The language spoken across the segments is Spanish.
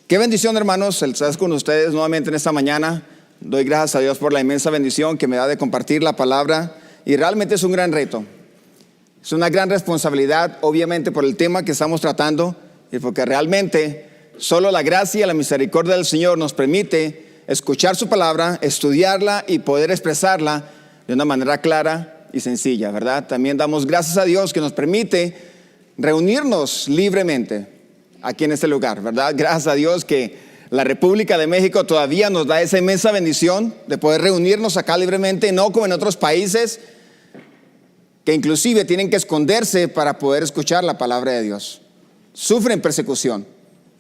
Qué bendición, hermanos, el estar con ustedes nuevamente en esta mañana. Doy gracias a Dios por la inmensa bendición que me da de compartir la palabra. Y realmente es un gran reto. Es una gran responsabilidad, obviamente, por el tema que estamos tratando. Y porque realmente solo la gracia y la misericordia del Señor nos permite escuchar su palabra, estudiarla y poder expresarla de una manera clara y sencilla, ¿verdad? También damos gracias a Dios que nos permite reunirnos libremente aquí en este lugar, ¿verdad? Gracias a Dios que la República de México todavía nos da esa inmensa bendición de poder reunirnos acá libremente, no como en otros países que inclusive tienen que esconderse para poder escuchar la palabra de Dios. Sufren persecución.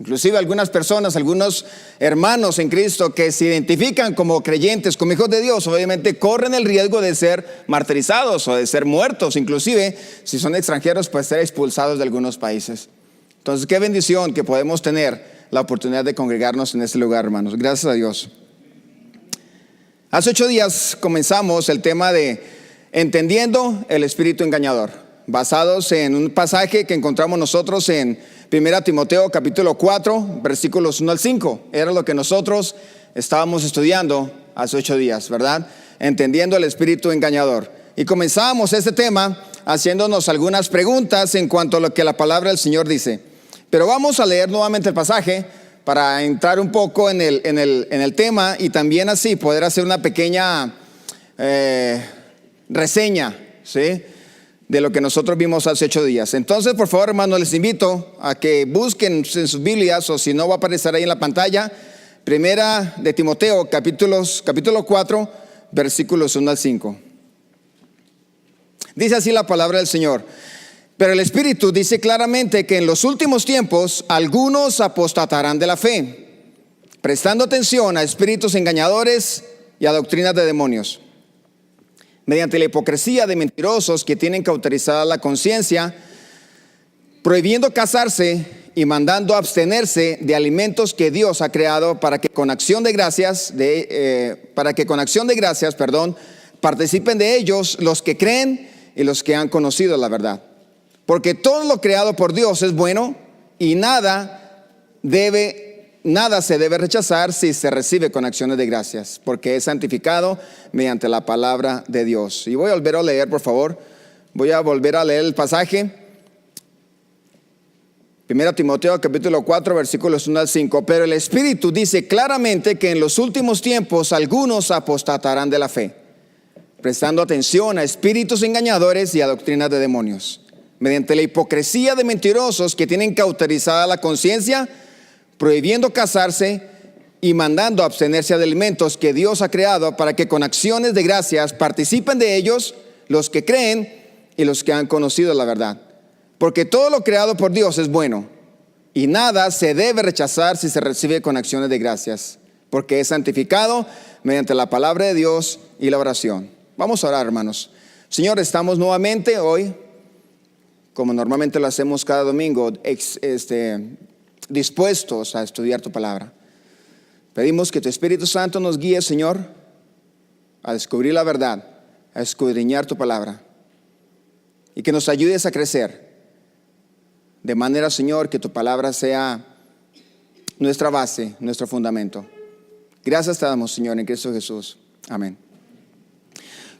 Inclusive algunas personas, algunos hermanos en Cristo que se identifican como creyentes, como hijos de Dios, obviamente corren el riesgo de ser martirizados o de ser muertos, inclusive si son extranjeros, pues ser expulsados de algunos países. Entonces, qué bendición que podemos tener la oportunidad de congregarnos en este lugar, hermanos. Gracias a Dios. Hace 8 días comenzamos el tema de entendiendo el espíritu engañador, basados en un pasaje que encontramos nosotros en 1 Timoteo capítulo 4, versículos 1 al 5. Era lo que nosotros estábamos estudiando hace 8 días, ¿verdad? Entendiendo el espíritu engañador. Y comenzábamos este tema haciéndonos algunas preguntas en cuanto a lo que la palabra del Señor dice. Pero vamos a leer nuevamente el pasaje para entrar un poco en el tema y también así poder hacer una pequeña reseña, ¿sí?, de lo que nosotros vimos hace 8 días. Entonces, por favor, hermanos, les invito a que busquen en sus Biblias, o si no va a aparecer ahí en la pantalla, 1 de Timoteo, capítulo 4, versículos 1 al 5. Dice así la palabra del Señor. Pero el Espíritu dice claramente que en los últimos tiempos algunos apostatarán de la fe, prestando atención a espíritus engañadores y a doctrinas de demonios, mediante la hipocresía de mentirosos que tienen cauterizada la conciencia, prohibiendo casarse y mandando abstenerse de alimentos que Dios ha creado para que con acción de gracias, participen de ellos los que creen y los que han conocido la verdad. Porque todo lo creado por Dios es bueno y nada se debe rechazar si se recibe con acciones de gracias, porque es santificado mediante la palabra de Dios. Y voy a volver a leer, por favor. Voy a volver a leer el pasaje. 1 Timoteo capítulo 4 versículos 1 al 5. Pero el Espíritu dice claramente que en los últimos tiempos algunos apostatarán de la fe, prestando atención a espíritus engañadores y a doctrinas de demonios, mediante la hipocresía de mentirosos que tienen cauterizada la conciencia, prohibiendo casarse y mandando abstenerse de alimentos que Dios ha creado para que con acciones de gracias participen de ellos los que creen y los que han conocido la verdad. Porque todo lo creado por Dios es bueno y nada se debe rechazar si se recibe con acciones de gracias, porque es santificado mediante la palabra de Dios y la oración. Vamos a orar, hermanos. Señor, estamos nuevamente hoy, como normalmente lo hacemos cada domingo, dispuestos a estudiar tu palabra. Pedimos que tu Espíritu Santo nos guíe, Señor, a descubrir la verdad, a escudriñar tu palabra, y que nos ayudes a crecer, de manera, Señor, que tu palabra sea nuestra base, nuestro fundamento. Gracias te damos, Señor, en Cristo Jesús. Amén.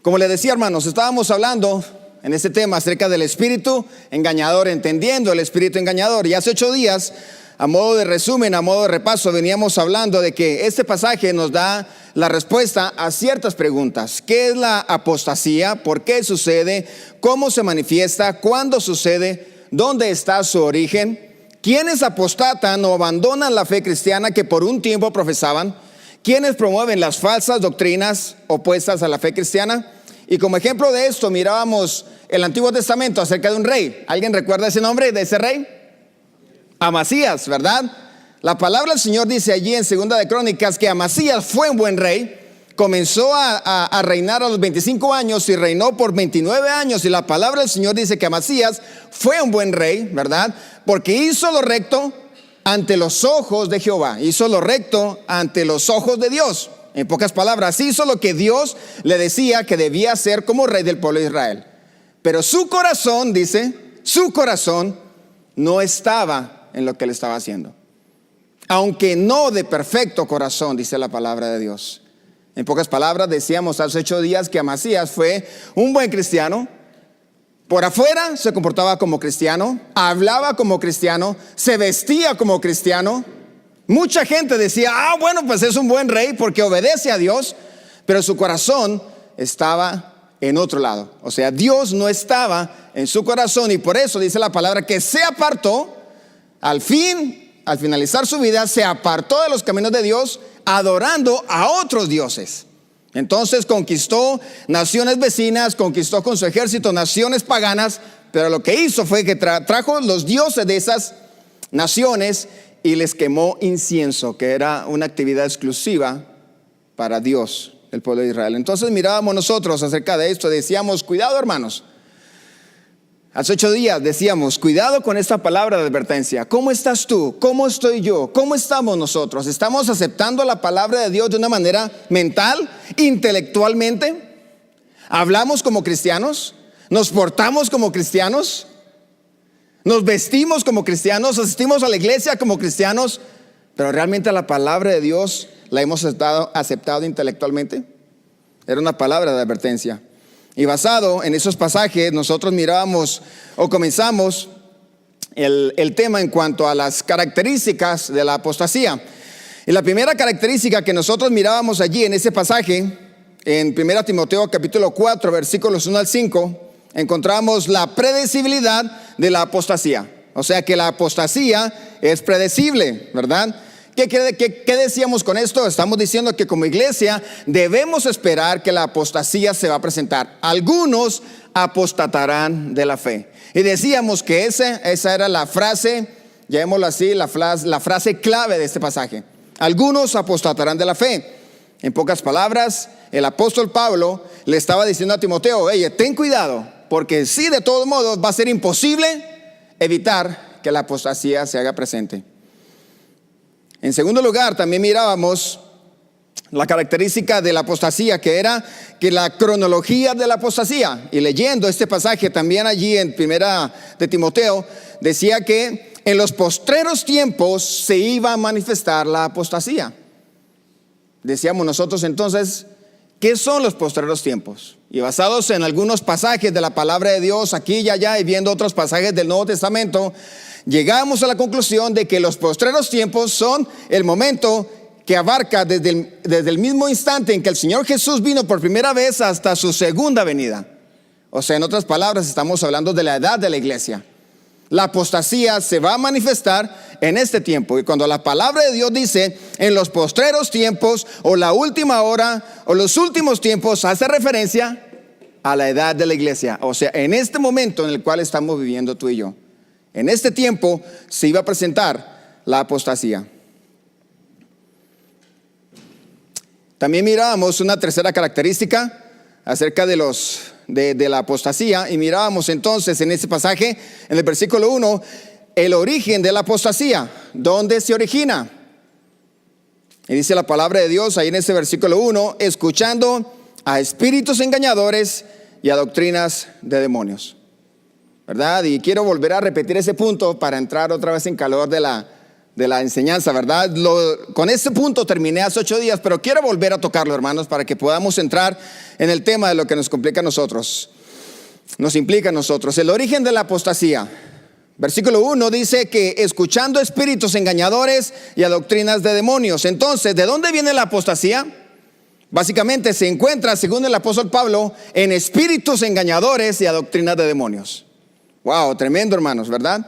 Como les decía, hermanos, estábamos hablando en este tema acerca del espíritu engañador, entendiendo el espíritu engañador. Y hace 8 días, a modo de resumen, a modo de repaso, veníamos hablando de que este pasaje nos da la respuesta a ciertas preguntas. ¿Qué es la apostasía? ¿Por qué sucede? ¿Cómo se manifiesta? ¿Cuándo sucede? ¿Dónde está su origen? ¿Quiénes apostatan o abandonan la fe cristiana que por un tiempo profesaban? ¿Quiénes promueven las falsas doctrinas opuestas a la fe cristiana? Y como ejemplo de esto mirábamos el Antiguo Testamento acerca de un rey. ¿Alguien recuerda ese nombre de ese rey? Amasías, ¿verdad? La palabra del Señor dice allí en 2 de Crónicas que Amasías fue un buen rey. Comenzó a reinar a los 25 años y reinó por 29 años. Y la palabra del Señor dice que Amasías fue un buen rey, ¿verdad? Porque hizo lo recto ante los ojos de Jehová. Hizo lo recto ante los ojos de Dios. En pocas palabras, hizo lo que Dios le decía que debía hacer como rey del pueblo de Israel. Pero su corazón, dice, su corazón no estaba en lo que él estaba haciendo. aunque no de perfecto corazón, dice la palabra de Dios. En pocas palabras, decíamos hace 8 días que Amasías fue un buen cristiano. Por afuera se comportaba como cristiano, hablaba como cristiano, se vestía como cristiano. Mucha gente decía, bueno, pues es un buen rey porque obedece a Dios, pero su corazón estaba en otro lado. O sea, Dios no estaba en su corazón, y por eso dice la palabra que se apartó. Al finalizar su vida, se apartó de los caminos de Dios, adorando a otros dioses. Entonces conquistó naciones vecinas, conquistó con su ejército naciones paganas, pero lo que hizo fue que trajo los dioses de esas naciones y les quemó incienso, que era una actividad exclusiva para Dios, el pueblo de Israel. Entonces mirábamos nosotros acerca de esto, decíamos, cuidado, hermanos. Hace 8 días decíamos, cuidado con esta palabra de advertencia. ¿Cómo estás tú? ¿Cómo estoy yo? ¿Cómo estamos nosotros? ¿Estamos aceptando la palabra de Dios de una manera mental, intelectualmente? ¿Hablamos como cristianos? ¿Nos portamos como cristianos? ¿Nos vestimos como cristianos? ¿Asistimos a la iglesia como cristianos? ¿Pero realmente la palabra de Dios la hemos aceptado intelectualmente? Era una palabra de advertencia. Y basado en esos pasajes, nosotros mirábamos o comenzamos el tema en cuanto a las características de la apostasía. Y la primera característica que nosotros mirábamos allí en ese pasaje, en 1 Timoteo capítulo 4, versículos 1 al 5, encontramos la predecibilidad de la apostasía. O sea que la apostasía es predecible, ¿verdad? ¿Qué decíamos con esto? Estamos diciendo que como iglesia debemos esperar que la apostasía se va a presentar. Algunos apostatarán de la fe. Y decíamos que esa era la frase, llamémoslo así, la frase clave de este pasaje. Algunos apostatarán de la fe. En pocas palabras, el apóstol Pablo le estaba diciendo a Timoteo, oye, ten cuidado, porque sí, de todos modos va a ser imposible evitar que la apostasía se haga presente. En segundo lugar, también mirábamos la característica de la apostasía, que era que la cronología de la apostasía, y leyendo este pasaje también allí en 1 de Timoteo, decía que en los postreros tiempos se iba a manifestar la apostasía. Decíamos nosotros entonces, ¿qué son los postreros tiempos? Y basados en algunos pasajes de la palabra de Dios aquí y allá, y viendo otros pasajes del Nuevo Testamento, llegamos a la conclusión de que los postreros tiempos son el momento que abarca desde el mismo instante en que el Señor Jesús vino por primera vez hasta su segunda venida. O sea, en otras palabras, estamos hablando de la edad de la iglesia. La apostasía se va a manifestar en este tiempo. Y cuando la palabra de Dios dice en los postreros tiempos, o la última hora, o los últimos tiempos, hace referencia a la edad de la iglesia. O sea, en este momento en el cual estamos viviendo tú y yo. En este tiempo se iba a presentar la apostasía. También mirábamos una tercera característica acerca de la apostasía, y mirábamos entonces en este pasaje, en el versículo 1, el origen de la apostasía. ¿Dónde se origina? Y dice la palabra de Dios ahí en ese versículo 1, escuchando a espíritus engañadores y a doctrinas de demonios. ¿Verdad? Y quiero volver a repetir ese punto para entrar otra vez en calor de la enseñanza, ¿verdad? Con ese punto terminé hace 8 días, pero quiero volver a tocarlo, hermanos, para que podamos entrar en el tema de lo que nos implica a nosotros. El origen de la apostasía. Versículo 1 dice que escuchando espíritus engañadores y a doctrinas de demonios. Entonces, ¿de dónde viene la apostasía? Básicamente se encuentra, según el apóstol Pablo, en espíritus engañadores y a doctrinas de demonios. Wow, tremendo, hermanos, ¿verdad?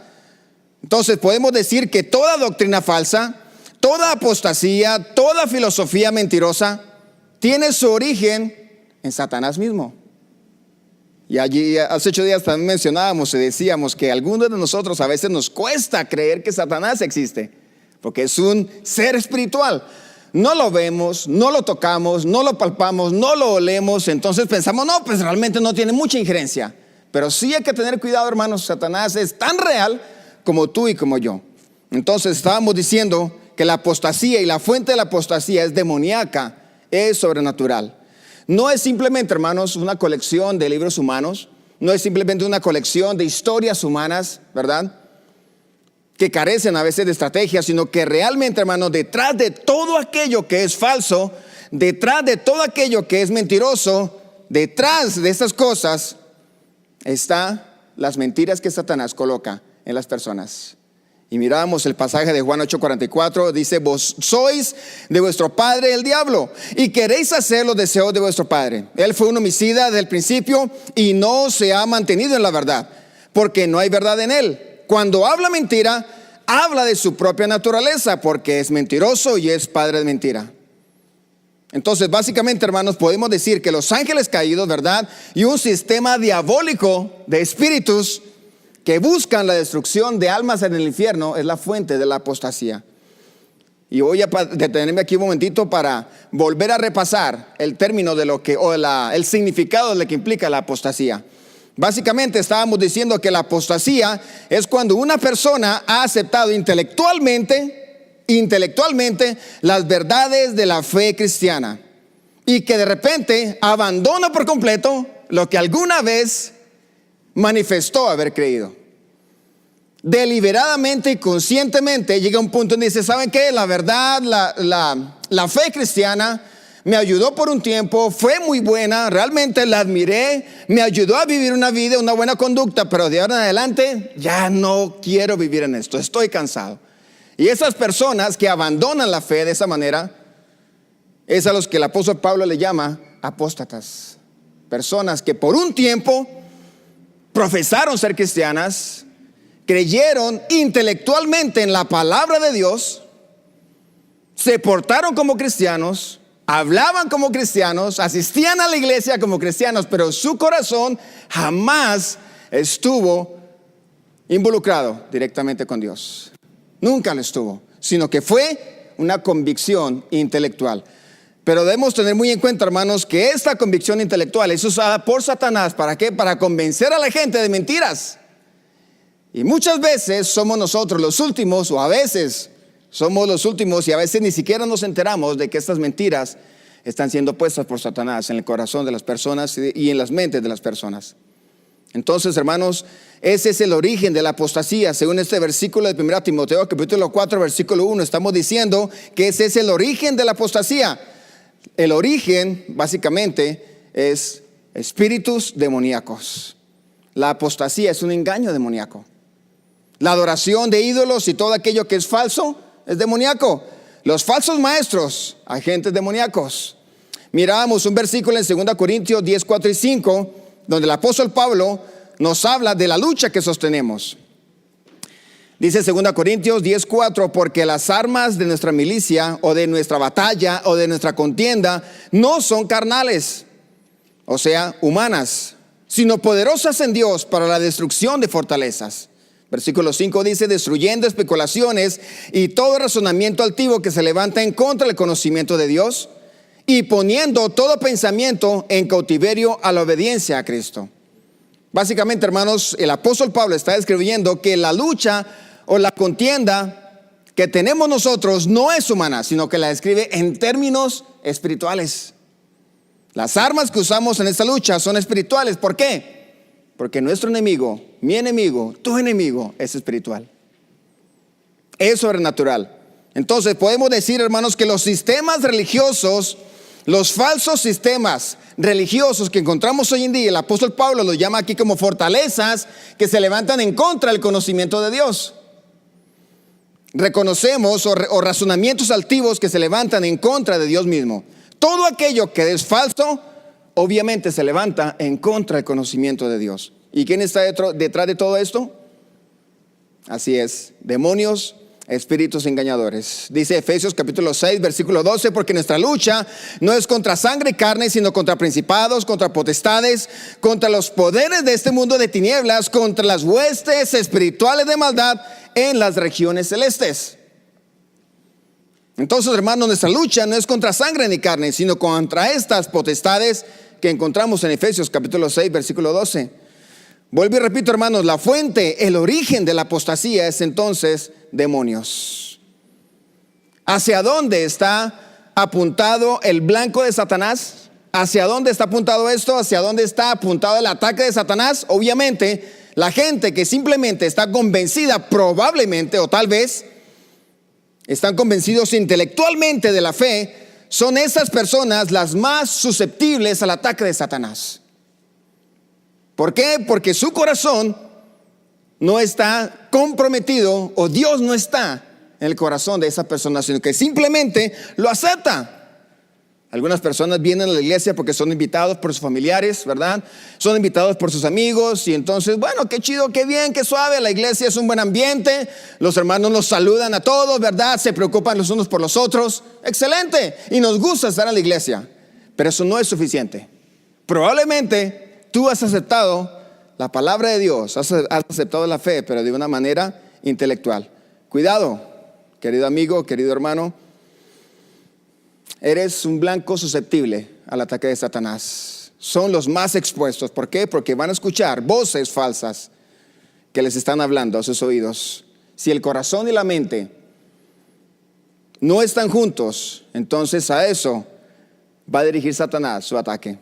Entonces podemos decir que toda doctrina falsa, toda apostasía, toda filosofía mentirosa tiene su origen en Satanás mismo. Y allí hace 8 días también mencionábamos y decíamos que a algunos de nosotros a veces nos cuesta creer que Satanás existe, porque es un ser espiritual. No lo vemos, no lo tocamos, no lo palpamos, no lo olemos, entonces pensamos, no, pues realmente no tiene mucha injerencia. Pero sí hay que tener cuidado, hermanos. Satanás es tan real como tú y como yo. Entonces estábamos diciendo que la apostasía y la fuente de la apostasía es demoníaca, es sobrenatural. No es simplemente, hermanos, una colección de libros humanos. No es simplemente una colección de historias humanas, ¿verdad? que carecen a veces de estrategia, sino que realmente, hermanos, detrás de todo aquello que es falso, detrás de todo aquello que es mentiroso, detrás de estas cosas están las mentiras que Satanás coloca en las personas. Y miramos el pasaje de Juan 8:44, dice: vos sois de vuestro padre el diablo, y queréis hacer los deseos de vuestro padre. Él fue un homicida desde el principio y no se ha mantenido en la verdad, porque no hay verdad en él. Cuando habla mentira, habla de su propia naturaleza, porque es mentiroso y es padre de mentira. Entonces, básicamente, hermanos, podemos decir que los ángeles caídos, ¿verdad?, y un sistema diabólico de espíritus que buscan la destrucción de almas en el infierno es la fuente de la apostasía. Y voy a detenerme aquí un momentito para volver a repasar el término de lo que, el significado de lo que implica la apostasía. Básicamente estábamos diciendo que la apostasía es cuando una persona ha aceptado intelectualmente las verdades de la fe cristiana y que de repente abandona por completo lo que alguna vez manifestó haber creído. Deliberadamente y conscientemente llega a un punto donde dice: ¿saben qué? La verdad, la fe cristiana me ayudó por un tiempo, fue muy buena, realmente la admiré, me ayudó a vivir una vida, una buena conducta, pero de ahora en adelante ya no quiero vivir en esto, estoy cansado. Y esas personas que abandonan la fe de esa manera es a los que el apóstol Pablo le llama apóstatas. Personas que por un tiempo profesaron ser cristianas, creyeron intelectualmente en la palabra de Dios, se portaron como cristianos, hablaban como cristianos, asistían a la iglesia como cristianos, pero su corazón jamás estuvo involucrado directamente con Dios. Nunca lo estuvo, sino que fue una convicción intelectual. Pero debemos tener muy en cuenta, hermanos, que esta convicción intelectual es usada por Satanás. ¿Para qué? Para convencer a la gente de mentiras. Y muchas veces somos nosotros los últimos, o a veces somos los últimos, y a veces ni siquiera nos enteramos de que estas mentiras están siendo puestas por Satanás en el corazón de las personas y en las mentes de las personas. Entonces, hermanos, ese es el origen de la apostasía. Según este versículo de 1 Timoteo capítulo 4 versículo 1, estamos diciendo que ese es el origen de la apostasía. El origen básicamente es espíritus demoníacos. La apostasía es un engaño demoníaco. La adoración de ídolos y todo aquello que es falso es demoníaco. Los falsos maestros, agentes demoníacos. Miramos un versículo en 2 Corintios 10, 4 y 5, donde el apóstol Pablo nos habla de la lucha que sostenemos. Dice 2 Corintios 10, 4: porque las armas de nuestra milicia, o de nuestra batalla, o de nuestra contienda, no son carnales, o sea, humanas, sino poderosas en Dios para la destrucción de fortalezas. Versículo 5 dice: destruyendo especulaciones y todo razonamiento altivo que se levanta en contra del conocimiento de Dios, y poniendo todo pensamiento en cautiverio a la obediencia a Cristo. Básicamente, hermanos, el apóstol Pablo está describiendo que la lucha o la contienda que tenemos nosotros no es humana, sino que la describe en términos espirituales. Las armas que usamos en esta lucha son espirituales. ¿Por qué? Porque nuestro enemigo, mi enemigo, tu enemigo es espiritual, es sobrenatural. Entonces podemos decir, hermanos, que los sistemas religiosos, los falsos sistemas religiosos que encontramos hoy en día, el apóstol Pablo los llama aquí como fortalezas que se levantan en contra del conocimiento de Dios. Reconocemos o razonamientos altivos que se levantan en contra de Dios mismo. Todo aquello que es falso, obviamente se levanta en contra del conocimiento de Dios. ¿Y quién está detrás de todo esto? Así es, demonios, espíritus engañadores. Dice Efesios capítulo 6 versículo 12: porque nuestra lucha no es contra sangre y carne, sino contra principados, contra potestades, contra los poderes de este mundo de tinieblas, contra las huestes espirituales de maldad en las regiones celestes. Entonces, hermanos, nuestra lucha no es contra sangre ni carne, sino contra estas potestades que encontramos en Efesios capítulo 6 versículo 12. Vuelvo y repito, hermanos, la fuente, el origen de la apostasía es entonces demonios. ¿Hacia dónde está apuntado el blanco de Satanás? ¿Hacia dónde está apuntado esto? ¿Hacia dónde está apuntado el ataque de Satanás? Obviamente La gente que simplemente está convencida, probablemente o tal vez, están convencidos intelectualmente de la fe, son esas personas las más susceptibles al ataque de Satanás. ¿Por qué? Porque su corazón no está comprometido, o Dios no está en el corazón de esa persona, sino que simplemente lo acepta. Algunas personas vienen a la iglesia porque son invitados por sus familiares, ¿verdad? Son invitados por sus amigos y entonces, bueno, qué chido, qué bien, qué suave. La iglesia es un buen ambiente. Los hermanos nos saludan a todos, ¿verdad? Se preocupan los unos por los otros. Excelente. Y nos gusta estar en la iglesia. Pero eso no es suficiente. Probablemente tú has aceptado la palabra de Dios, has aceptado la fe, pero de una manera intelectual. Cuidado, querido amigo, querido hermano. Eres un blanco susceptible al ataque de Satanás. Son los más expuestos. ¿Por qué? Porque van a escuchar voces falsas que les están hablando a sus oídos. Si el corazón y la mente no están juntos, entonces a eso va a dirigir Satanás su ataque.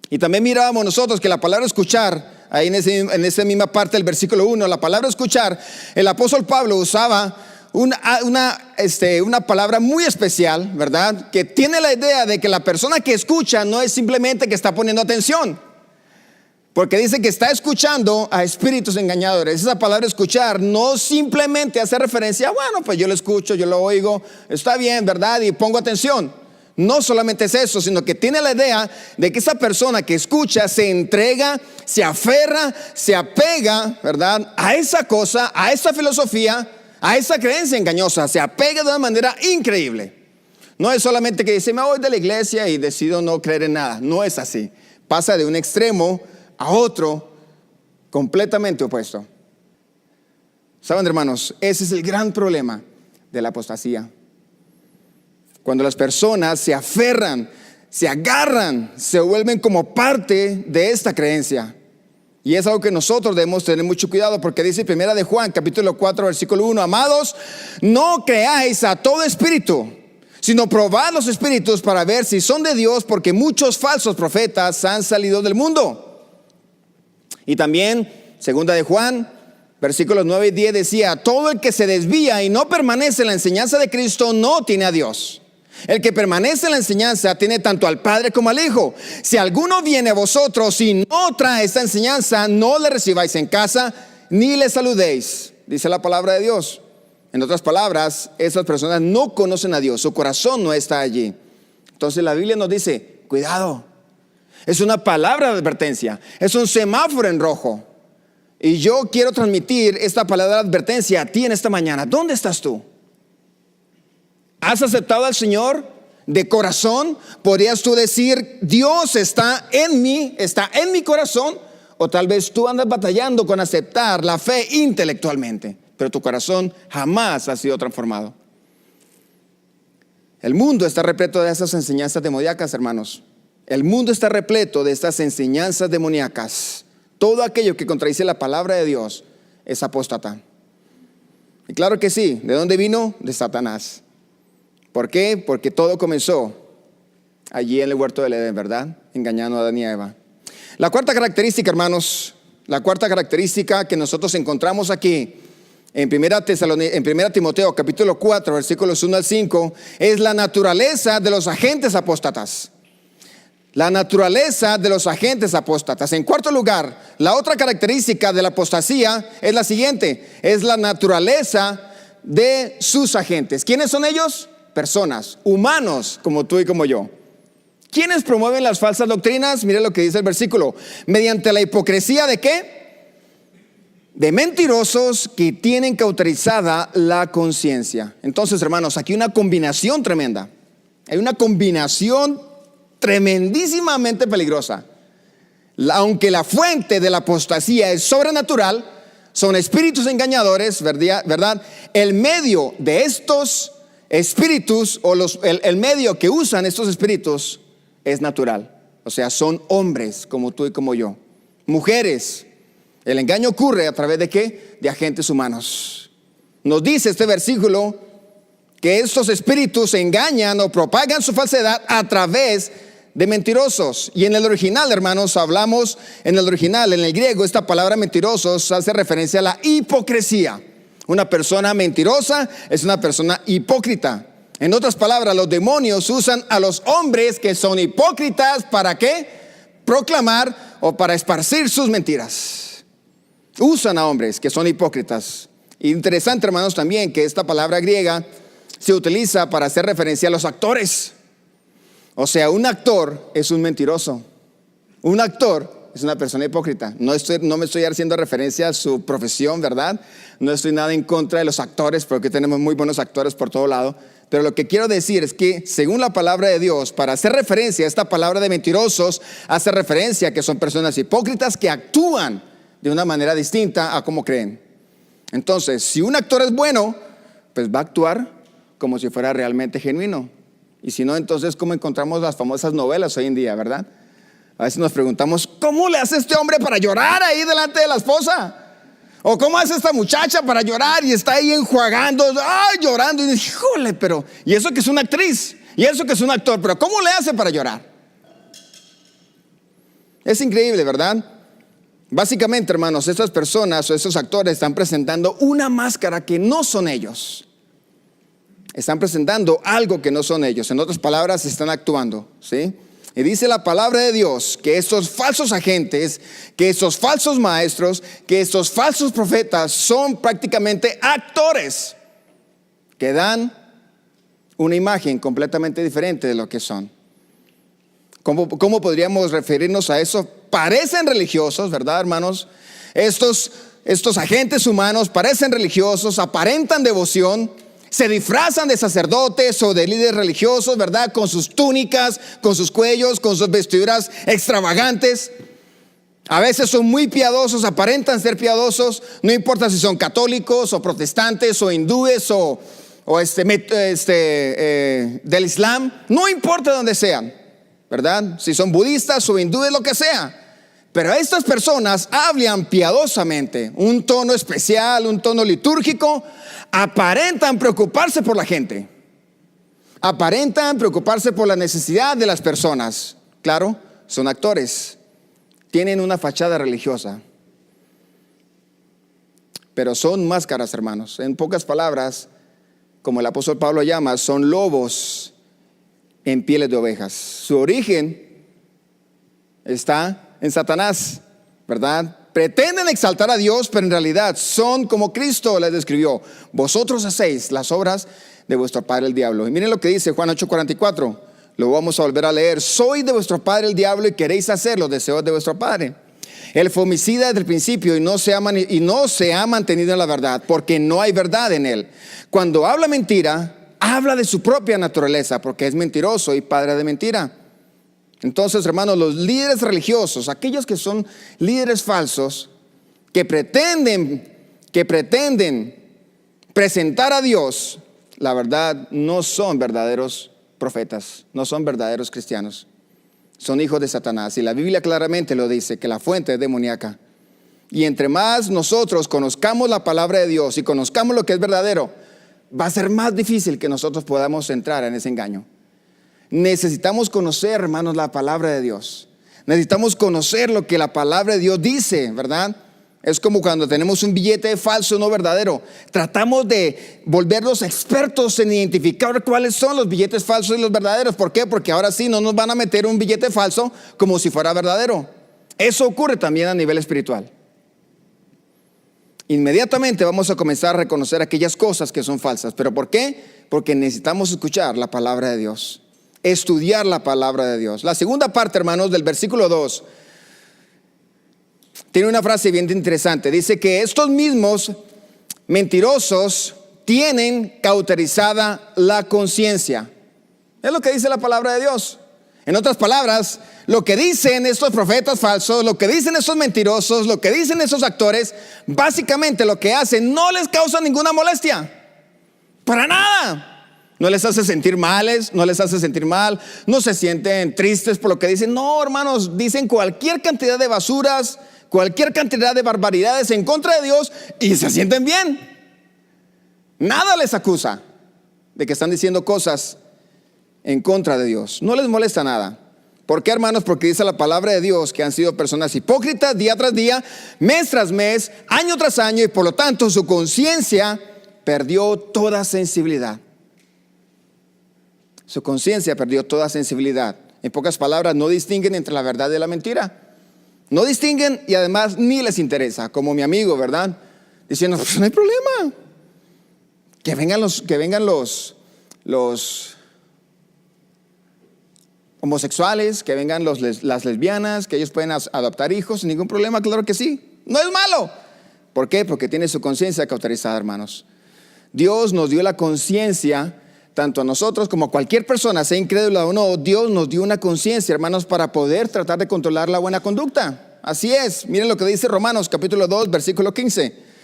Y también mirábamos nosotros que la palabra escuchar, ahí en esa misma parte del versículo 1, la palabra escuchar, el apóstol Pablo usaba una palabra muy especial, ¿verdad? Que tiene la idea de que la persona que escucha no es simplemente que está poniendo atención, porque dice que está escuchando a espíritus engañadores. Esa palabra escuchar no simplemente hace referencia, bueno, pues yo lo escucho, yo lo oigo, está bien, ¿verdad? Y pongo atención. No solamente es eso, sino que tiene la idea de que esa persona que escucha se entrega, se aferra, se apega, ¿verdad? A esa cosa, a esa filosofía, a esa creencia engañosa, se apega de una manera increíble. No es solamente que dice, me voy de la iglesia y decido no creer en nada. No es así. Pasa de un extremo a otro completamente opuesto. Saben, hermanos, ese es el gran problema de la apostasía. Cuando las personas se aferran, se agarran, se vuelven como parte de esta creencia. Y es algo que nosotros debemos tener mucho cuidado, porque dice primera de Juan, capítulo 4, versículo 1, amados, no creáis a todo espíritu, sino probad los espíritus para ver si son de Dios, porque muchos falsos profetas han salido del mundo. Y también, segunda de Juan, versículos 9 y 10 decía, todo el que se desvía y no permanece en la enseñanza de Cristo no tiene a Dios. El que permanece en la enseñanza tiene tanto al Padre como al Hijo. Si alguno viene a vosotros y no trae esta enseñanza, no le recibáis en casa, ni le saludéis, dice la palabra de Dios. En otras palabras, esas personas no conocen a Dios, su corazón no está allí. Entonces la Biblia nos dice, cuidado, es una palabra de advertencia, es un semáforo en rojo. Y yo quiero transmitir esta palabra de advertencia a ti en esta mañana. ¿Dónde estás tú? ¿Has aceptado al Señor de corazón? ¿Podrías tú decir, Dios está en mí, está en mi corazón? O tal vez tú andas batallando con aceptar la fe intelectualmente, pero tu corazón jamás ha sido transformado. El mundo está repleto de esas enseñanzas demoníacas, hermanos. El mundo está repleto de estas enseñanzas demoníacas. Todo aquello que contradice la palabra de Dios es apóstata. Y claro que sí, ¿de dónde vino? De Satanás. ¿Por qué? Porque todo comenzó allí en el huerto del Edén, ¿verdad? Engañando a Adán y a Eva. La cuarta característica, hermanos, la cuarta característica que nosotros encontramos aquí en 1 Timoteo capítulo 4, versículos 1 al 5, es la naturaleza de los agentes apóstatas. La naturaleza de los agentes apóstatas. En cuarto lugar, la otra característica de la apostasía es la siguiente, es la naturaleza de sus agentes. ¿Quiénes son ellos? Personas, humanos como tú y como yo. ¿Quiénes promueven las falsas doctrinas? Mire lo que dice el versículo. Mediante la hipocresía ¿de qué? De mentirosos que tienen cauterizada la conciencia. Entonces, hermanos, aquí hay una combinación tremenda. Hay una combinación tremendísimamente peligrosa. Aunque la fuente de la apostasía es sobrenatural, son espíritus engañadores, ¿verdad? El medio de estos espíritus o el medio que usan estos espíritus es natural. O sea, son hombres como tú y como yo. Mujeres. El engaño ocurre a través de ¿qué? De agentes humanos. Nos dice este versículo que estos espíritus engañan o propagan su falsedad a través De mentirosos. Y en el original, hermanos, hablamos en el original, en el griego, esta palabra mentirosos hace referencia a la hipocresía. Una persona mentirosa es una persona hipócrita. En otras palabras, los demonios usan a los hombres que son hipócritas, ¿para qué? Proclamar o para esparcir sus mentiras. Usan a hombres que son hipócritas. Interesante, hermanos, también que esta palabra griega se utiliza para hacer referencia a los actores. O sea, un actor es un mentiroso. Un actor es una persona hipócrita. No me estoy haciendo referencia a su profesión, ¿verdad? No estoy nada en contra de los actores, porque tenemos muy buenos actores por todo lado. Pero lo que quiero decir es que, según la palabra de Dios, para hacer referencia a esta palabra de mentirosos, hace referencia a que son personas hipócritas que actúan de una manera distinta a como creen. Entonces, si un actor es bueno, pues va a actuar como si fuera realmente genuino. Y si no, entonces, ¿cómo encontramos las famosas novelas hoy en día, verdad? A veces nos preguntamos, ¿cómo le hace este hombre para llorar ahí delante de la esposa? O ¿cómo hace esta muchacha para llorar y está ahí enjuagando, llorando? Y dice, híjole, pero, y eso que es una actriz, y eso que es un actor, pero ¿cómo le hace para llorar? Es increíble, ¿verdad? Básicamente, hermanos, estas personas o estos actores están presentando una máscara que no son ellos. Están presentando algo que no son ellos. En otras palabras, están actuando, ¿sí? Y dice la palabra de Dios que estos falsos agentes, que estos falsos maestros, que estos falsos profetas son prácticamente actores que dan una imagen completamente diferente de lo que son. ¿Cómo podríamos referirnos a eso? Parecen religiosos, ¿verdad, hermanos? Estos agentes humanos parecen religiosos, aparentan devoción, se disfrazan de sacerdotes o de líderes religiosos, ¿verdad? Con sus túnicas, con sus cuellos, con sus vestiduras extravagantes. A veces son muy piadosos, aparentan ser piadosos, no importa si son católicos o protestantes o hindúes o del Islam, no importa dónde sean, ¿verdad? Si son budistas o hindúes, lo que sea. Pero estas personas hablan piadosamente, un tono especial, un tono litúrgico, aparentan preocuparse por la gente, aparentan preocuparse por la necesidad de las personas. Claro, son actores, tienen una fachada religiosa, pero son máscaras, hermanos. En pocas palabras, como el apóstol Pablo llama, son lobos en pieles de ovejas. Su origen está en Satanás, ¿verdad? Pretenden exaltar a Dios, pero en realidad son como Cristo les describió: vosotros hacéis las obras de vuestro padre el diablo. Y miren lo que dice Juan 8:44, lo vamos a volver a leer: soy de vuestro padre el diablo y queréis hacer los deseos de vuestro padre. Él fue homicida desde el principio y no se ha mantenido en la verdad, porque no hay verdad en él. Cuando habla mentira, habla de su propia naturaleza, porque es mentiroso y padre de mentira. Entonces, hermanos, los líderes religiosos, aquellos que son líderes falsos, que pretenden presentar a Dios, la verdad, no son verdaderos profetas, no son verdaderos cristianos. Son hijos de Satanás. Y la Biblia claramente lo dice, que la fuente es demoníaca. Y entre más nosotros conozcamos la palabra de Dios y conozcamos lo que es verdadero, va a ser más difícil que nosotros podamos entrar en ese engaño. Necesitamos conocer, hermanos, la palabra de Dios. Necesitamos conocer lo que la palabra de Dios dice, ¿verdad? Es como cuando tenemos un billete falso, no verdadero. Tratamos de volvernos expertos en identificar cuáles son los billetes falsos y los verdaderos. ¿Por qué? Porque ahora sí no nos van a meter un billete falso como si fuera verdadero. Eso ocurre también a nivel espiritual. Inmediatamente vamos a comenzar a reconocer aquellas cosas que son falsas. ¿Pero por qué? Porque necesitamos escuchar la palabra de Dios, estudiar la palabra de Dios. La segunda parte, hermanos, del versículo 2 tiene una frase bien interesante. Dice que estos mismos mentirosos tienen cauterizada la conciencia. Es lo que dice la palabra de Dios. En otras palabras, lo que dicen estos profetas falsos, lo que dicen estos mentirosos, lo que dicen esos actores, básicamente lo que hacen no les causa ninguna molestia. Para nada. No les hace sentir males, no les hace sentir mal, no se sienten tristes por lo que dicen. No, hermanos, dicen cualquier cantidad de basuras, cualquier cantidad de barbaridades en contra de Dios y se sienten bien. Nada les acusa de que están diciendo cosas en contra de Dios. No les molesta nada. ¿Por qué, hermanos? Porque dice la palabra de Dios que han sido personas hipócritas día tras día, mes tras mes, año tras año, y por lo tanto su conciencia perdió toda sensibilidad. Su conciencia perdió toda sensibilidad. En pocas palabras, no distinguen entre la verdad y la mentira. No distinguen y además ni les interesa, como mi amigo, ¿verdad? Diciendo, pues no hay problema. Que vengan los homosexuales, que vengan las lesbianas, que ellos pueden adoptar hijos sin ningún problema, claro que sí. No es malo. ¿Por qué? Porque tiene su conciencia cauterizada, hermanos. Dios nos dio la conciencia, tanto a nosotros como a cualquier persona, sea incrédula o no. Dios nos dio una conciencia, hermanos, para poder tratar de controlar la buena conducta. Así es. Miren lo que dice Romanos capítulo 2, versículo 15.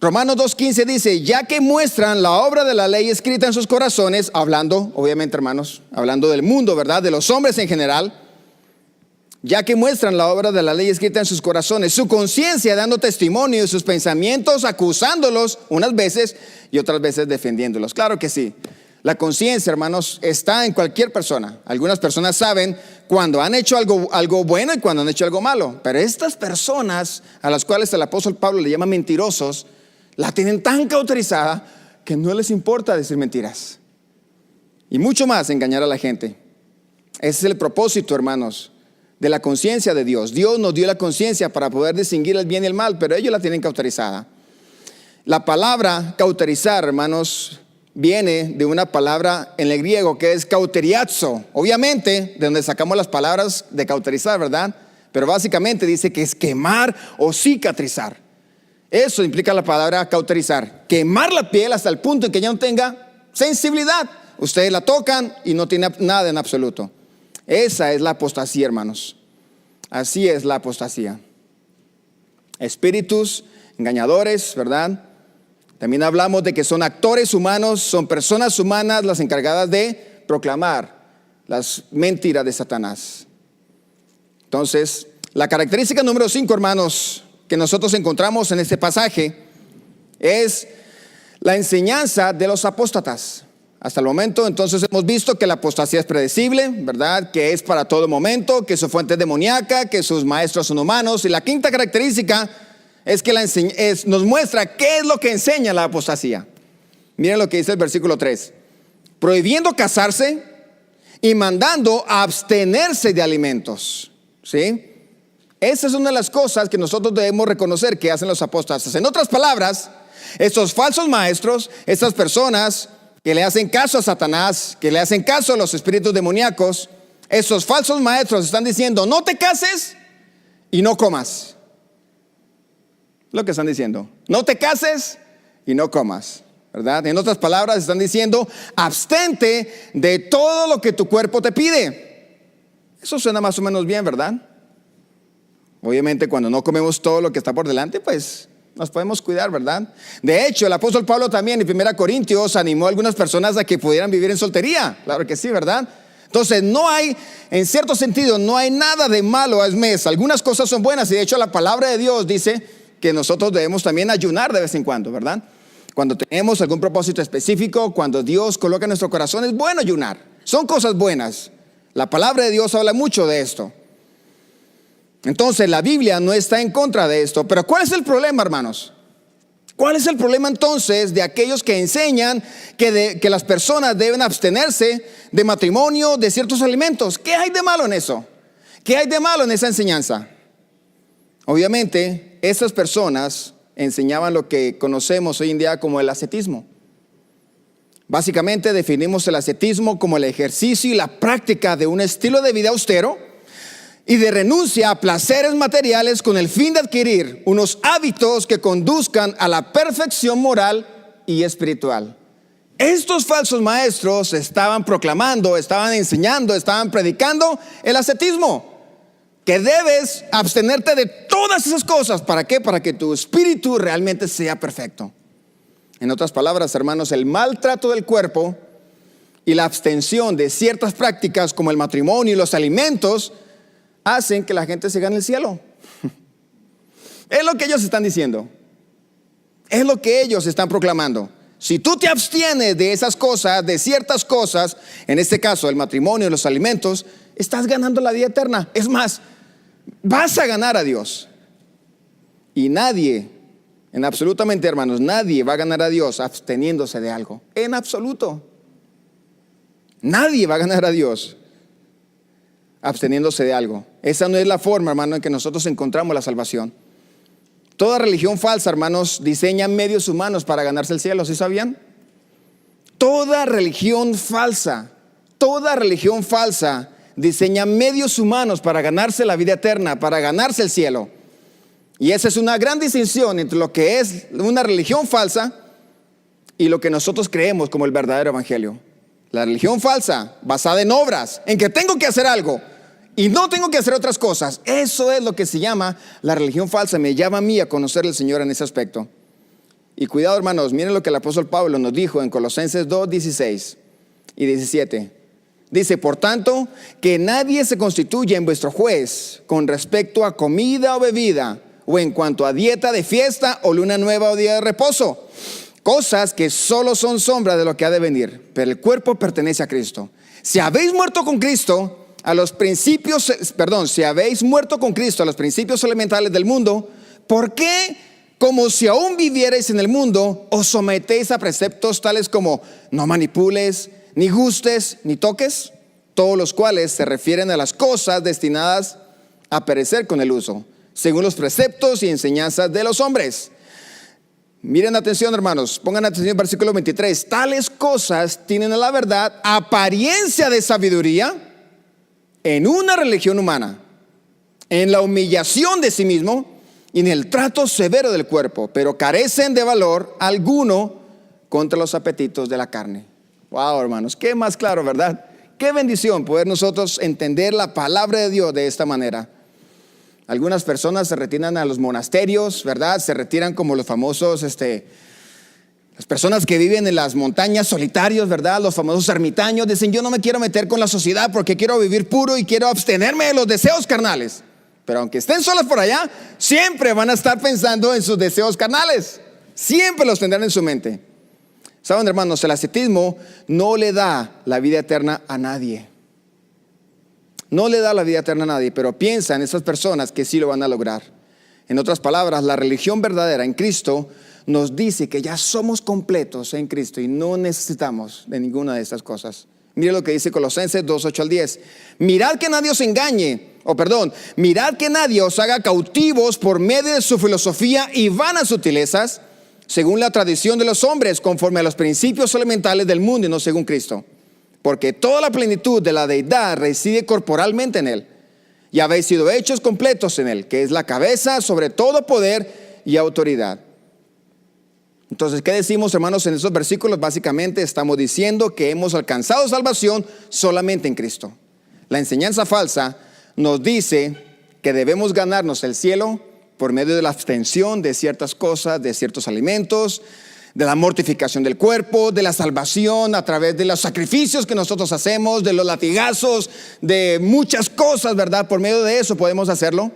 Romanos 2:15 dice, ya que muestran la obra de la ley escrita en sus corazones, hablando, obviamente, hermanos, hablando del mundo, ¿verdad? De los hombres en general. Ya que muestran la obra de la ley escrita en sus corazones, su conciencia dando testimonio de sus pensamientos, acusándolos unas veces y otras veces defendiéndolos. Claro que sí. La conciencia, hermanos, está en cualquier persona. Algunas personas saben cuando han hecho algo bueno y cuando han hecho algo malo. Pero estas personas, a las cuales el apóstol Pablo le llama mentirosos, la tienen tan cauterizada que no les importa decir mentiras. Y mucho más engañar a la gente. Ese es el propósito, hermanos, de la conciencia de Dios. Dios nos dio la conciencia para poder distinguir el bien y el mal, pero ellos la tienen cauterizada. La palabra cauterizar, hermanos, viene de una palabra en el griego que es cauteriazo. Obviamente, de donde sacamos las palabras de cauterizar, ¿verdad? Pero básicamente dice que es quemar o cicatrizar. Eso implica la palabra cauterizar. Quemar la piel hasta el punto en que ya no tenga sensibilidad. Ustedes la tocan y no tiene nada en absoluto. Esa es la apostasía, hermanos. Así es la apostasía. Espíritus engañadores, ¿verdad? También hablamos de que son actores humanos, son personas humanas las encargadas de proclamar las mentiras de Satanás. Entonces, la característica número 5, hermanos, que nosotros encontramos en este pasaje es la enseñanza de los apóstatas. Hasta el momento, entonces, hemos visto que la apostasía es predecible, ¿verdad? Que es para todo momento, que su fuente es demoníaca, que sus maestros son humanos. Y la quinta característica es que nos muestra qué es lo que enseña la apostasía. Miren lo que dice el versículo 3. Prohibiendo casarse y mandando a abstenerse de alimentos. ¿Sí? Esa es una de las cosas que nosotros debemos reconocer que hacen los apóstatas. En otras palabras, estos falsos maestros, estas personas que le hacen caso a Satanás, que le hacen caso a los espíritus demoníacos, esos falsos maestros están diciendo, no te cases y no comas. Lo que están diciendo, no te cases y no comas, ¿verdad? En otras palabras, están diciendo, abstente de todo lo que tu cuerpo te pide. Eso suena más o menos bien, ¿verdad? Obviamente, cuando no comemos todo lo que está por delante, pues nos podemos cuidar, ¿verdad? De hecho, el apóstol Pablo también en 1 Corintios animó a algunas personas a que pudieran vivir en soltería. Claro que sí, ¿verdad? Entonces, no hay, en cierto sentido, no hay nada de malo, es mes. Algunas cosas son buenas y de hecho la palabra de Dios dice que nosotros debemos también ayunar de vez en cuando, ¿verdad? Cuando tenemos algún propósito específico, cuando Dios coloca en nuestro corazón, es bueno ayunar. Son cosas buenas. La palabra de Dios habla mucho de esto. Entonces la Biblia no está en contra de esto. Pero ¿cuál es el problema, hermanos? ¿Cuál es el problema entonces de aquellos que enseñan que las personas deben abstenerse de matrimonio, de ciertos alimentos? ¿Qué hay de malo en eso? ¿Qué hay de malo en esa enseñanza? Obviamente, esas personas enseñaban lo que conocemos hoy en día como el ascetismo. Básicamente definimos el ascetismo como el ejercicio y la práctica de un estilo de vida austero y de renuncia a placeres materiales con el fin de adquirir unos hábitos que conduzcan a la perfección moral y espiritual. Estos falsos maestros estaban proclamando, estaban enseñando, estaban predicando el ascetismo, que debes abstenerte de todas esas cosas. ¿Para qué? Para que tu espíritu realmente sea perfecto. En otras palabras, hermanos, el maltrato del cuerpo y la abstención de ciertas prácticas como el matrimonio y los alimentos hacen que la gente se gane el cielo. Es lo que ellos están diciendo. Es lo que ellos están proclamando. Si tú te abstienes de esas cosas, de ciertas cosas, en este caso el matrimonio y los alimentos, estás ganando la vida eterna. Es más, vas a ganar a Dios. Y nadie, en absolutamente, hermanos, nadie va a ganar a Dios absteniéndose de algo. En absoluto. Nadie va a ganar a Dios absteniéndose de algo. Esa no es la forma, hermano, en que nosotros encontramos la salvación. Toda religión falsa, hermanos, diseña medios humanos para ganarse el cielo. ¿Sí sabían? Toda religión falsa diseña medios humanos para ganarse la vida eterna, para ganarse el cielo. Y esa es una gran distinción entre lo que es una religión falsa y lo que nosotros creemos como el verdadero evangelio. La religión falsa, basada en obras, en que tengo que hacer algo y no tengo que hacer otras cosas. Eso es lo que se llama la religión falsa. Me llama a mí a conocer al Señor en ese aspecto. Y cuidado, hermanos, miren lo que el apóstol Pablo nos dijo en Colosenses 2, 16 y 17. Dice, por tanto, que nadie se constituya en vuestro juez con respecto a comida o bebida, o en cuanto a dieta de fiesta o luna nueva o día de reposo, cosas que solo son sombra de lo que ha de venir, pero el cuerpo pertenece a Cristo. Si habéis muerto con Cristo a los principios elementales del mundo, ¿por qué, como si aún vivierais en el mundo, os sometéis a preceptos tales como no manipules, ni gustes, ni toques? Todos los cuales se refieren a las cosas destinadas a perecer con el uso, según los preceptos y enseñanzas de los hombres. Miren atención, hermanos, pongan atención, versículo 23. Tales cosas tienen a la verdad apariencia de sabiduría en una religión humana, en la humillación de sí mismo y en el trato severo del cuerpo, pero carecen de valor alguno contra los apetitos de la carne. Wow, hermanos, qué más claro, ¿verdad? Qué bendición poder nosotros entender la palabra de Dios de esta manera. Algunas personas se retiran a los monasterios, ¿verdad? Se retiran como los famosos, las personas que viven en las montañas solitarios, ¿verdad? Los famosos ermitaños dicen, yo no me quiero meter con la sociedad porque quiero vivir puro y quiero abstenerme de los deseos carnales. Pero aunque estén solos por allá, siempre van a estar pensando en sus deseos carnales. Siempre los tendrán en su mente. Saben, hermanos, el ascetismo no le da la vida eterna a nadie. No le da la vida eterna a nadie, pero piensa en esas personas que sí lo van a lograr. En otras palabras, la religión verdadera en Cristo nos dice que ya somos completos en Cristo y no necesitamos de ninguna de estas cosas. Mire lo que dice Colosenses 2, 8 al 10. Mirad que nadie os haga cautivos por medio de su filosofía y vanas sutilezas, según la tradición de los hombres, conforme a los principios elementales del mundo y no según Cristo. Porque toda la plenitud de la deidad reside corporalmente en Él. Y habéis sido hechos completos en Él, que es la cabeza sobre todo poder y autoridad. Entonces, ¿qué decimos, hermanos, en esos versículos? Básicamente estamos diciendo que hemos alcanzado salvación solamente en Cristo. La enseñanza falsa nos dice que debemos ganarnos el cielo por medio de la abstención de ciertas cosas, de ciertos alimentos, de la mortificación del cuerpo, de la salvación a través de los sacrificios que nosotros hacemos, de los latigazos, de muchas cosas, ¿verdad? Por medio de eso podemos hacerlo.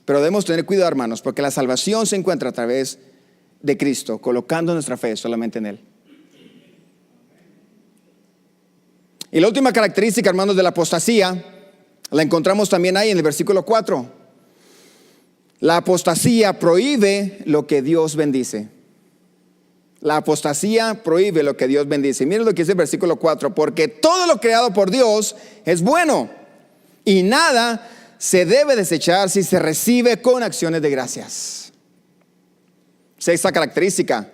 Pero debemos tener cuidado, hermanos, porque la salvación se encuentra a través de Cristo, colocando nuestra fe solamente en Él. Y la última característica, hermanos, de la apostasía, la encontramos también ahí en el versículo 4. La apostasía prohíbe lo que Dios bendice. La apostasía prohíbe lo que Dios bendice. Miren lo que dice el versículo 4. Porque todo lo creado por Dios es bueno, y nada se debe desechar si se recibe con acciones de gracias. Sexta característica.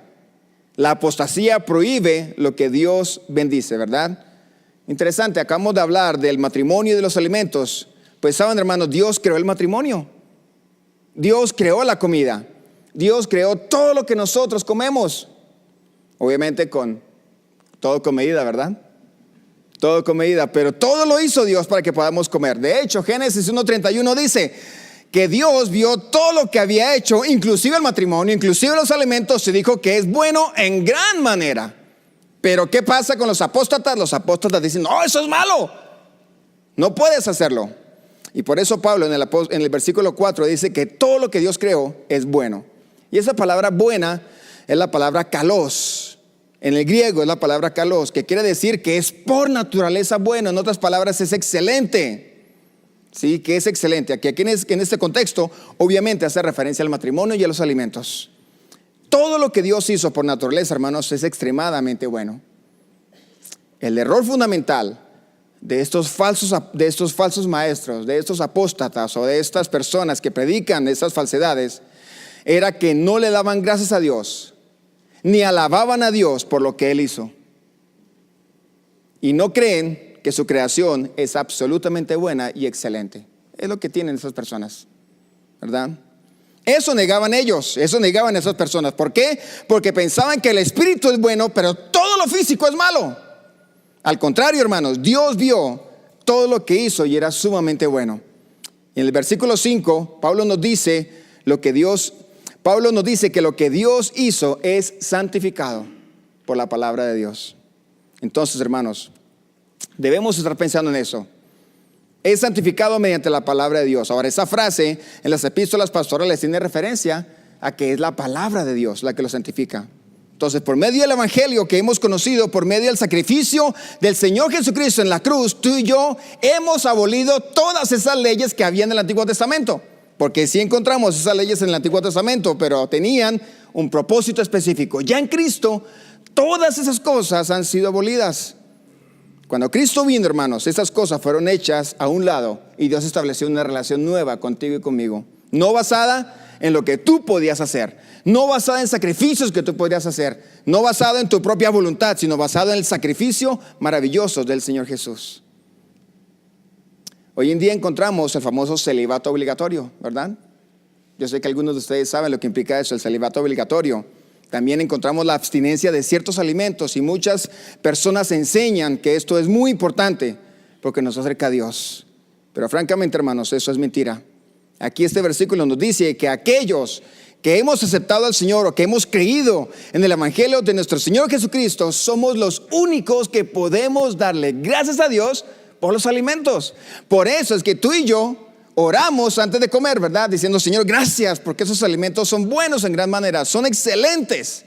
La apostasía prohíbe lo que Dios bendice, ¿verdad? Interesante, acabamos de hablar del matrimonio y de los alimentos. Pues saben, hermanos, Dios creó el matrimonio. Dios creó la comida. Dios creó todo lo que nosotros comemos. Obviamente todo con medida, ¿verdad? Todo con medida, pero todo lo hizo Dios para que podamos comer. De hecho, Génesis 1:31 dice que Dios vio todo lo que había hecho, inclusive el matrimonio, inclusive los alimentos, y dijo que es bueno en gran manera. Pero ¿qué pasa con los apóstatas? Los apóstatas dicen, no, eso es malo, no puedes hacerlo. Y por eso Pablo en el versículo 4 dice que todo lo que Dios creó es bueno. Y esa palabra buena es la palabra kalos. En el griego es la palabra kalos, que quiere decir que es por naturaleza bueno. En otras palabras, es excelente. Sí, que es excelente. Aquí en este contexto, obviamente hace referencia al matrimonio y a los alimentos. Todo lo que Dios hizo por naturaleza, hermanos, es extremadamente bueno. El error fundamental de estos falsos maestros, de estos apóstatas o de estas personas que predican estas falsedades, era que no le daban gracias a Dios, ni alababan a Dios por lo que Él hizo. Y no creen que su creación es absolutamente buena y excelente. Es lo que tienen esas personas, ¿verdad? Eso negaban ellos, eso negaban esas personas. ¿Por qué? Porque pensaban que el espíritu es bueno, pero todo lo físico es malo. Al contrario, hermanos, Dios vio todo lo que hizo y era sumamente bueno. En el versículo 5, Pablo nos dice que lo que Dios hizo es santificado por la palabra de Dios. Entonces, hermanos, debemos estar pensando en eso. Es santificado mediante la palabra de Dios. Ahora, esa frase en las epístolas pastorales tiene referencia a que es la palabra de Dios la que lo santifica. Entonces, por medio del evangelio que hemos conocido, por medio del sacrificio del Señor Jesucristo en la cruz, tú y yo hemos abolido todas esas leyes que había en el Antiguo Testamento. Porque sí encontramos esas leyes en el Antiguo Testamento, pero tenían un propósito específico. Ya en Cristo, todas esas cosas han sido abolidas. Cuando Cristo vino, hermanos, esas cosas fueron hechas a un lado y Dios estableció una relación nueva contigo y conmigo. No basada en lo que tú podías hacer, no basada en sacrificios que tú podrías hacer, no basada en tu propia voluntad, sino basada en el sacrificio maravilloso del Señor Jesús. Hoy en día encontramos el famoso celibato obligatorio, ¿verdad? Yo sé que algunos de ustedes saben lo que implica eso, el celibato obligatorio. También encontramos la abstinencia de ciertos alimentos y muchas personas enseñan que esto es muy importante porque nos acerca a Dios. Pero francamente, hermanos, eso es mentira. Aquí este versículo nos dice que aquellos que hemos aceptado al Señor o que hemos creído en el evangelio de nuestro Señor Jesucristo, somos los únicos que podemos darle gracias a Dios por los alimentos. Por eso es que tú y yo oramos antes de comer, ¿verdad? Diciendo, Señor, gracias porque esos alimentos son buenos en gran manera, son excelentes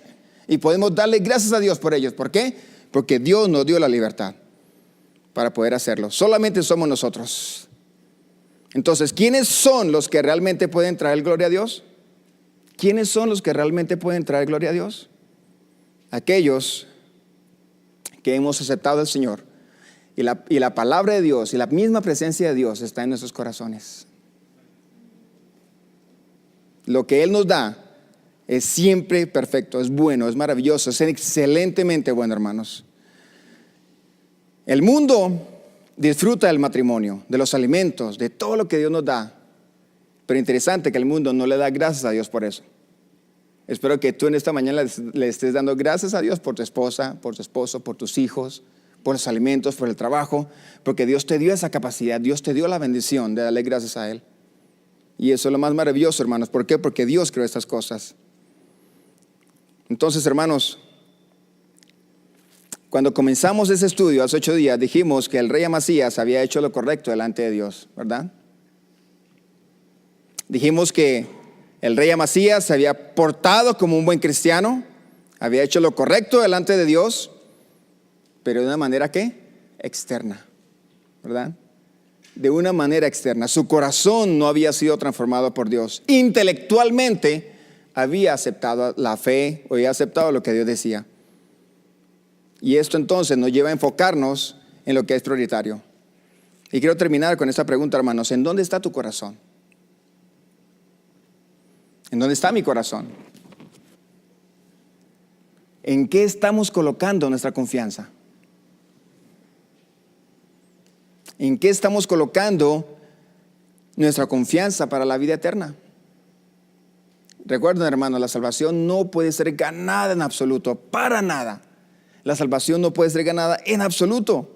y podemos darle gracias a Dios por ellos. ¿Por qué? Porque Dios nos dio la libertad para poder hacerlo. Solamente somos nosotros. Entonces, ¿quiénes son los que realmente pueden traer gloria a Dios? ¿Quiénes son los que realmente pueden traer gloria a Dios? Aquellos que hemos aceptado al Señor. Y la palabra de Dios y la misma presencia de Dios está en nuestros corazones. Lo que Él nos da es siempre perfecto, es bueno, es maravilloso, es excelentemente bueno, hermanos. El mundo disfruta del matrimonio, de los alimentos, de todo lo que Dios nos da. Pero interesante que el mundo no le da gracias a Dios por eso. Espero que tú en esta mañana le estés dando gracias a Dios por tu esposa, por tu esposo, por tus hijos, por los alimentos, por el trabajo, porque Dios te dio esa capacidad, Dios te dio la bendición de darle gracias a Él. Y eso es lo más maravilloso, hermanos. ¿Por qué? Porque Dios creó estas cosas. Entonces, hermanos, cuando comenzamos ese estudio hace 8 días, dijimos que el rey Amasías había hecho lo correcto delante de Dios, ¿verdad? Dijimos que el rey Amasías se había portado como un buen cristiano, había hecho lo correcto delante de Dios, pero de una manera ¿qué? Externa, ¿verdad? De una manera externa. Su corazón no había sido transformado por Dios. Intelectualmente había aceptado la fe o había aceptado lo que Dios decía. Y esto entonces nos lleva a enfocarnos en lo que es prioritario. Y quiero terminar con esta pregunta, hermanos. ¿En dónde está tu corazón? ¿En dónde está mi corazón? ¿En qué estamos colocando nuestra confianza? ¿En qué estamos colocando nuestra confianza para la vida eterna? Recuerden, hermanos, la salvación no puede ser ganada en absoluto, para nada. La salvación no puede ser ganada en absoluto.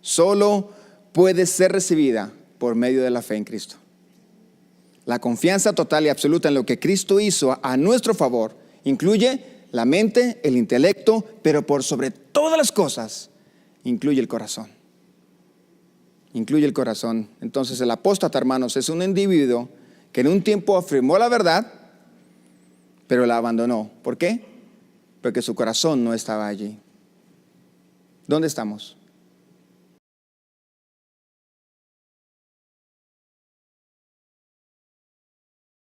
Solo puede ser recibida por medio de la fe en Cristo. La confianza total y absoluta en lo que Cristo hizo a nuestro favor incluye la mente, el intelecto, pero por sobre todas las cosas incluye el corazón. Incluye el corazón. Entonces el apóstata, hermanos, es un individuo que en un tiempo afirmó la verdad, pero la abandonó. ¿Por qué? porque su corazón no estaba allí. ¿Dónde estamos?